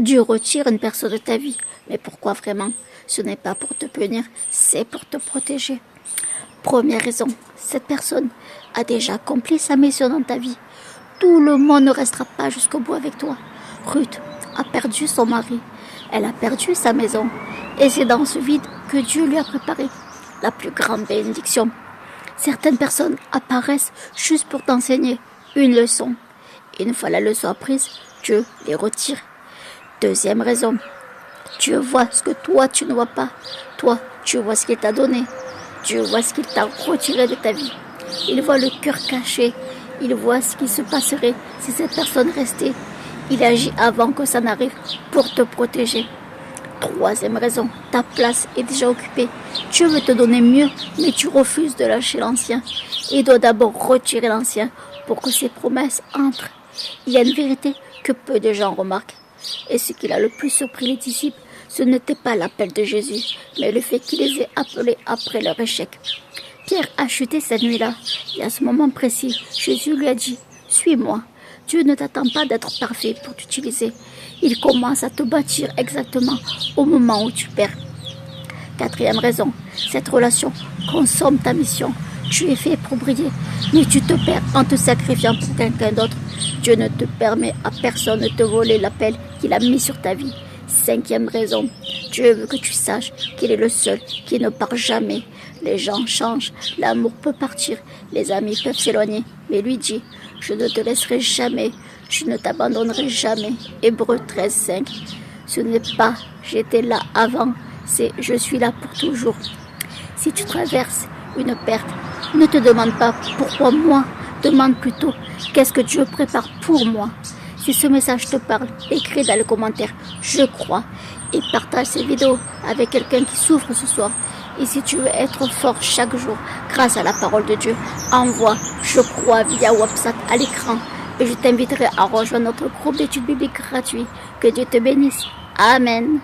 Dieu retire une personne de ta vie. Mais pourquoi vraiment? Ce n'est pas pour te punir, c'est pour te protéger. Première raison, cette personne a déjà accompli sa mission dans ta vie. Tout le monde ne restera pas jusqu'au bout avec toi. Ruth a perdu son mari. Elle a perdu sa maison. Et c'est dans ce vide que Dieu lui a préparé la plus grande bénédiction. Certaines personnes apparaissent juste pour t'enseigner une leçon. Une fois la leçon apprise, Dieu les retire. Deuxième raison, Dieu voit ce que toi tu ne vois pas. Toi, tu vois ce qu'il t'a donné. Dieu voit ce qu'il t'a retiré de ta vie. Il voit le cœur caché. Il voit ce qui se passerait si cette personne restait. Il agit avant que ça n'arrive pour te protéger. Troisième raison, ta place est déjà occupée. Dieu veut te donner mieux, mais tu refuses de lâcher l'ancien. Il doit d'abord retirer l'ancien pour que ses promesses entrent. Il y a une vérité que peu de gens remarquent. Et ce qui a le plus surpris les disciples, ce n'était pas l'appel de Jésus, mais le fait qu'il les ait appelés après leur échec. Pierre a chuté cette nuit-là, et à ce moment précis, Jésus lui a dit « Suis-moi ». Dieu ne t'attend pas d'être parfait pour t'utiliser. Il commence à te bâtir exactement au moment où tu perds. Quatrième raison, cette relation consomme ta mission. Tu es fait pour briller, mais tu te perds en te sacrifiant pour quelqu'un d'autre. Dieu ne te permet à personne de te voler l'appel qu'il a mis sur ta vie. Cinquième raison, Dieu veut que tu saches qu'il est le seul qui ne part jamais. Les gens changent, l'amour peut partir, les amis peuvent s'éloigner, mais lui dit « Je ne te laisserai jamais, je ne t'abandonnerai jamais ». Hébreux 13:5. Ce n'est pas « j'étais là avant », c'est « je suis là pour toujours ». Si tu traverses une perte, ne te demande pas « pourquoi moi ?» Demande plutôt « qu'est-ce que Dieu prépare pour moi ?» Si ce message te parle, écris dans les commentaires « je crois » et partage cette vidéo avec quelqu'un qui souffre ce soir. Et si tu veux être fort chaque jour grâce à la parole de Dieu, envoie « je crois » via WhatsApp à l'écran. Et je t'inviterai à rejoindre notre groupe d'études bibliques gratuit. Que Dieu te bénisse. Amen.